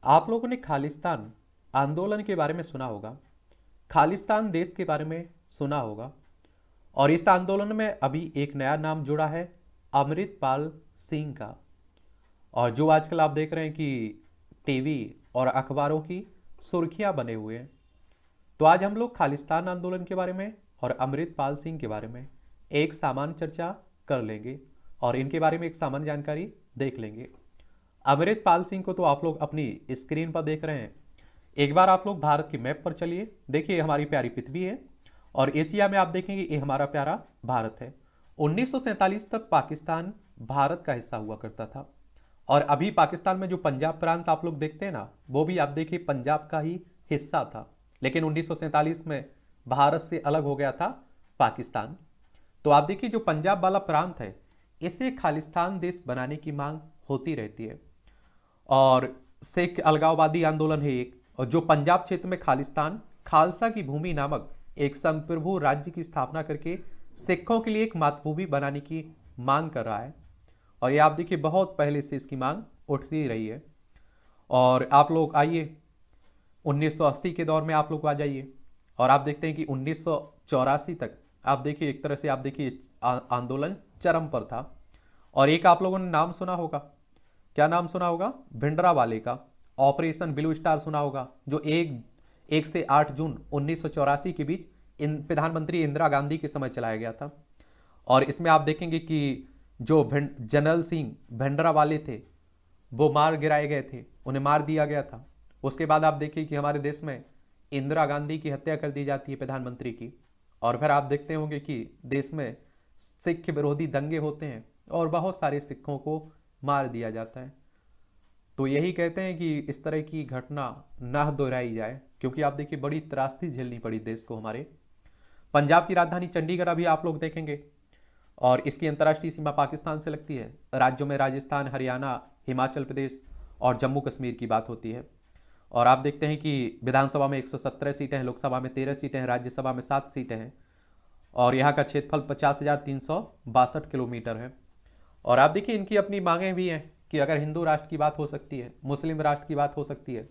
आप लोगों ने खालिस्तान आंदोलन के बारे में सुना होगा। खालिस्तान देश के बारे में सुना होगा। और इस आंदोलन में अभी एक नया नाम जुड़ा है, अमृतपाल सिंह का। और जो आजकल आप देख रहे हैं कि टीवी और अखबारों की सुर्खियां बने हुए हैं। तो आज हम लोग खालिस्तान आंदोलन के बारे में और अमृतपाल सिंह के बारे में एक सामान्य चर्चा कर लेंगे और इनके बारे में एक सामान्य जानकारी देख लेंगे। अमृतपाल सिंह को तो आप लोग अपनी स्क्रीन पर देख रहे हैं। एक बार आप लोग भारत की मैप पर चलिए, देखिए हमारी प्यारी पृथ्वी है और एशिया में आप देखेंगे ये हमारा प्यारा भारत है। 1947 तक पाकिस्तान भारत का हिस्सा हुआ करता था। और अभी पाकिस्तान में जो पंजाब प्रांत आप लोग देखते हैं ना, वो भी आप देखिए पंजाब का ही हिस्सा था। लेकिन 1947 में भारत से अलग हो गया था पाकिस्तान। तो आप देखिए जो पंजाब वाला प्रांत है, इसे खालिस्तान देश बनाने की मांग होती रहती है। और सिख अलगाववादी आंदोलन है एक, और जो पंजाब क्षेत्र में खालिस्तान खालसा की भूमि नामक एक संप्रभु राज्य की स्थापना करके सिखों के लिए एक मातृभूमि बनाने की मांग कर रहा है। और ये आप देखिए बहुत पहले से इसकी मांग उठती रही है। और आप लोग आइए 1980 के दौर में आप लोग आ जाइए और आप देखते हैं कि 1984 तक आप देखिए एक तरह से आप देखिए आंदोलन चरम पर था। और एक आप लोगों ने नाम सुना होगा, क्या नाम सुना होगा? भिंडरावाले का ऑपरेशन ब्लू स्टार सुना होगा, जो 1 से 8 जून 1984 के बीच प्रधानमंत्री इंदिरा गांधी के समय चलाया गया था। और इसमें आप देखेंगे कि जो जनरल सिंह भिंडरावाले थे वो मार गिराए गए थे, उन्हें मार दिया गया था। उसके बाद आप देखिए कि हमारे देश में इंदिरा गांधी की हत्या कर दी जाती है प्रधानमंत्री की। और फिर आप देखते होंगे कि देश में सिख विरोधी दंगे होते हैं और बहुत सारे सिखों को मार दिया जाता है। तो यही कहते हैं कि इस तरह की घटना ना दोहराई जाए, क्योंकि आप देखिए बड़ी त्रासदी झेलनी पड़ी देश को हमारे। पंजाब की राजधानी चंडीगढ़ अभी आप लोग देखेंगे और इसकी अंतर्राष्ट्रीय सीमा पाकिस्तान से लगती है। राज्यों में राजस्थान, हरियाणा, हिमाचल प्रदेश और जम्मू कश्मीर की बात होती है। और आप देखते हैं कि विधानसभा में 117 सीटें हैं, लोकसभा में 13 सीटें हैं, राज्यसभा में 7 सीटें हैं। और यहाँ का क्षेत्रफल 50,362 किलोमीटर है। और आप देखिए इनकी अपनी मांगें भी हैं कि अगर हिंदू राष्ट्र की बात हो सकती है, मुस्लिम राष्ट्र की बात हो सकती है,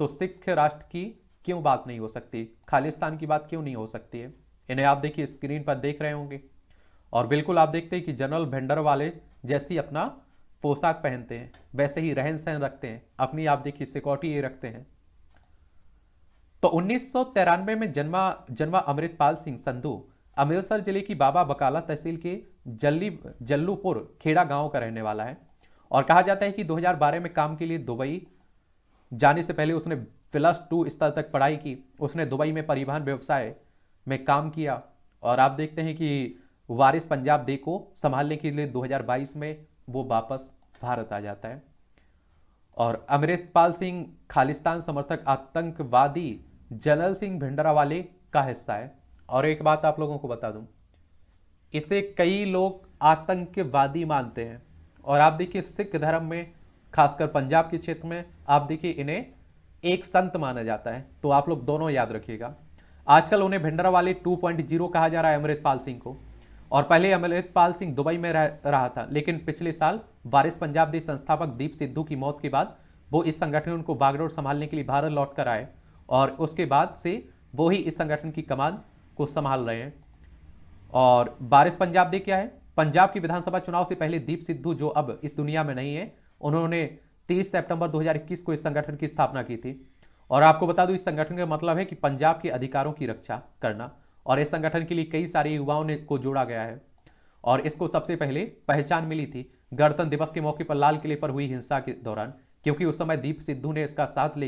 तो सिख राष्ट्र की क्यों बात नहीं हो सकती, खालिस्तान की बात क्यों नहीं हो सकती है। इन्हें आप देखिए स्क्रीन पर देख रहे होंगे। और बिल्कुल आप देखते हैं कि जनरल भिंडरवाले जैसी अपना पोशाक पहनते हैं, वैसे ही रहन सहन रखते हैं, अपनी आप देखिए सिक्योरिटी ये रखते हैं। तो 1993 में जन्मा अमृतपाल सिंह संधू अमृतसर जिले की बाबा बकाला तहसील के जल्लूपुर खेड़ा गांव का रहने वाला है। और कहा जाता है कि 2012 में काम के लिए दुबई जाने से पहले उसने +2 स्तर तक पढ़ाई की। उसने दुबई में परिवहन व्यवसाय में काम किया। और आप देखते हैं कि वारिस पंजाब डे को संभालने के लिए 2022 में वो वापस भारत आ जाता है। और अमृतपाल सिंह खालिस्तान समर्थक आतंकवादी जनरल सिंह भिंडरावाले का हिस्सा है। और एक बात आप लोगों को बता दूं, इसे कई लोग आतंकवादी मानते हैं। और आप देखिए सिख धर्म में, खासकर पंजाब के क्षेत्र में, आप देखिए इन्हें एक संत माना जाता है। तो आप लोग दोनों याद रखिएगा। आजकल उन्हें भिंडरावाले 2.0 कहा जा रहा है अमृतपाल सिंह को। और पहले अमृतपाल सिंह दुबई में रहा था, लेकिन पिछले साल वारिस पंजाब दे संस्थापक दीप सिद्धू की मौत के बाद वो इस संगठन को बागडोर संभालने के लिए भारत लौट कर आए। और उसके बाद से वो ही इस संगठन की कमान को संभाल रहे हैं। और वारिस पंजाब दे क्या है? पंजाब की विधानसभा चुनाव से पहले दीप सिद्धू, जो अब इस दुनिया में नहीं है, उन्होंने 30 सितंबर 2021 को इस संगठन की स्थापना की थी। और आपको बता दूं इस संगठन का मतलब है कि पंजाब के अधिकारों की रक्षा करना। और इस संगठन के लिए कई सारे युवाओं ने को जोड़ा गया है। और इसको सबसे पहले पहचान मिली थी गणतंत्र दिवस के मौके पर लाल किले पर हुई हिंसा के दौरान, क्योंकि उस समय दीप सिद्धू ने इसका साथ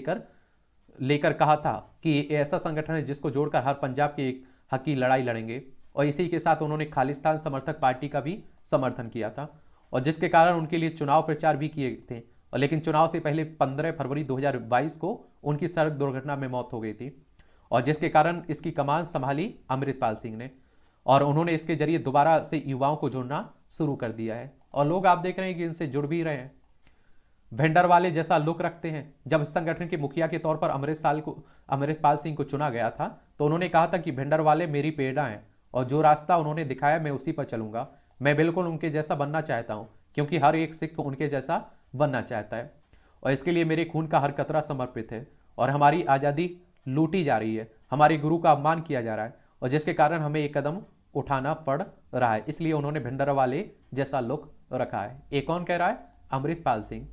लेकर कहा था कि ये ऐसा संगठन है जिसको जोड़कर हर पंजाब के एक हक की लड़ाई लड़ेंगे। और इसी के साथ उन्होंने खालिस्तान समर्थक पार्टी का भी समर्थन किया था, और जिसके कारण उनके लिए चुनाव प्रचार भी किए थे। और लेकिन चुनाव से पहले 15 फरवरी 2022 को उनकी सड़क दुर्घटना में मौत हो गई थी, और जिसके कारण इसकी कमान संभाली अमृतपाल सिंह ने। और उन्होंने इसके जरिए दोबारा से युवाओं को जोड़ना शुरू कर दिया है। और लोग आप देख रहे हैं कि इनसे जुड़ भी रहे हैं। भिंडरवाले जैसा लुक रखते हैं। जब इस संगठन के मुखिया के तौर पर अमृतपाल सिंह को चुना गया था, तो उन्होंने कहा था कि भिंडरवाले मेरी प्रेरणा है और जो रास्ता उन्होंने दिखाया मैं उसी पर चलूंगा। मैं बिल्कुल उनके जैसा बनना चाहता हूं, क्योंकि हर एक सिख उनके जैसा बनना चाहता है। और इसके लिए मेरे खून का हर कतरा समर्पित है, और हमारी आज़ादी लूटी जा रही है, हमारे गुरु का अपमान किया जा रहा है, और जिसके कारण हमें एक कदम उठाना पड़ रहा है। इसलिए उन्होंने भिंडरवाले जैसा लुक रखा है। ये कौन कह रहा है? अमृतपाल सिंह।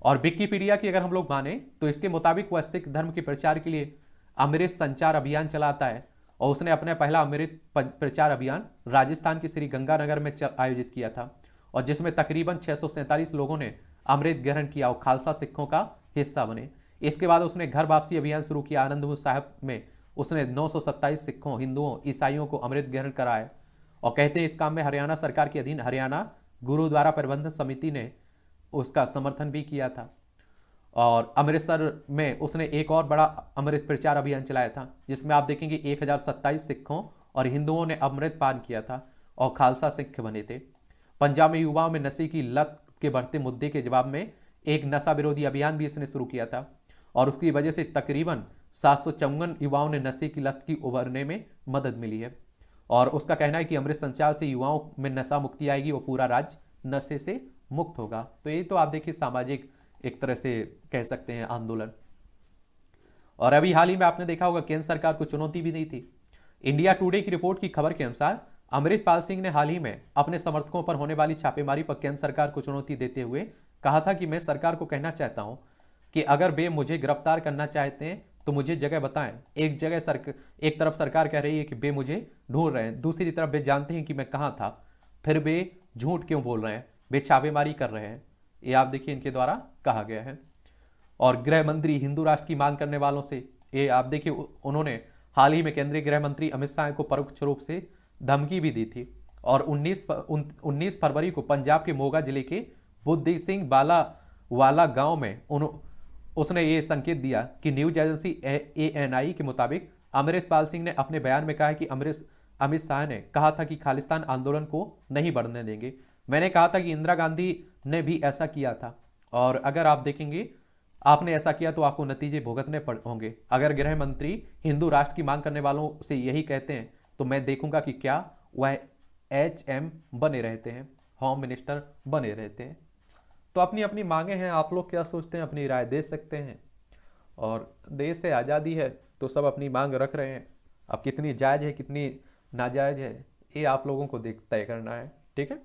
और विकिपीडिया की अगर हम लोग माने तो इसके मुताबिक वह सिख धर्म के प्रचार के लिए अमृत संचार अभियान चलाता है, और उसने अपने पहला अमृत प्रचार अभियान राजस्थान के श्री गंगानगर में आयोजित किया था, और जिसमें तकरीबन 647 लोगों ने अमृत ग्रहण किया और खालसा सिखों का हिस्सा बने। इसके बाद उसने घर वापसी अभियान शुरू किया। आनंदपुर साहिब में उसने 927 सिखों, हिंदुओं, ईसाइयों को अमृत ग्रहण कराया, और कहते हैं इस काम में हरियाणा सरकार के अधीन हरियाणा गुरुद्वारा प्रबंधन समिति ने उसका समर्थन भी किया था। और अमृतसर में उसने एक और बड़ा अमृत प्रचार अभियान चलाया था, जिसमें आप देखेंगे 1027 सिखों और हिंदुओं ने अमृत पान किया था और खालसा सिख बने थे। पंजाब में युवाओं में नशे की लत के बढ़ते मुद्दे के जवाब में एक नशा विरोधी अभियान भी इसने शुरू किया था, और उसकी वजह से तकरीबन 754 युवाओं ने नशे की लत की उभरने में मदद मिली है। और उसका कहना है कि अमृत संचार से युवाओं में नशा मुक्ति आएगी और पूरा राज्य नशे से मुक्त होगा। तो ये तो आप देखिए सामाजिक एक तरह से कह सकते हैं आंदोलन। और अभी हाल ही में आपने देखा होगा केंद्र सरकार को चुनौती भी दी थी। इंडिया टुडे की रिपोर्ट की खबर के अनुसार अमृतपाल सिंह ने हाल ही में अपने समर्थकों पर होने वाली छापेमारी पर केंद्र सरकार को चुनौती देते हुए कहा था कि मैं सरकार को कहना चाहता हूं कि अगर वे मुझे गिरफ्तार करना चाहते हैं तो मुझे जगह बताएं। एक तरफ सरकार कह रही है कि वे मुझे ढूंढ रहे हैं, दूसरी तरफ वे जानते हैं कि मैं कहां था, फिर वे झूठ क्यों बोल रहे हैं, वे छापेमारी कर रहे हैं। ये आप देखिए इनके द्वारा कहा गया है। और गृह मंत्री हिंदू राष्ट्र की मांग करने वालों से, ये आप देखिए उन्होंने हाल ही में केंद्रीय गृह मंत्री अमित शाह को परोक्ष रूप से धमकी भी दी थी। और 19 फरवरी को पंजाब के मोगा जिले के बुद्धि सिंह वाला गांव में उसने ये संकेत दिया कि न्यूज एजेंसी ANI के मुताबिक अमृतपाल सिंह ने अपने बयान में कहा है कि अमित शाह ने कहा था कि खालिस्तान आंदोलन को नहीं बढ़ने देंगे। मैंने कहा था कि इंदिरा गांधी ने भी ऐसा किया था, और अगर आप देखेंगे आपने ऐसा किया तो आपको नतीजे भुगतने होंगे। अगर गृह मंत्री हिंदू राष्ट्र की मांग करने वालों से यही कहते हैं तो मैं देखूंगा कि क्या वह HM बने रहते हैं, होम मिनिस्टर बने रहते हैं। तो अपनी अपनी मांगे हैं, आप लोग क्या सोचते हैं अपनी राय दे सकते हैं। और देश से आज़ादी है तो सब अपनी मांग रख रहे हैं, अब कितनी जायज़ है कितनी नाजायज़ है ये आप लोगों को तय करना है। ठीक है।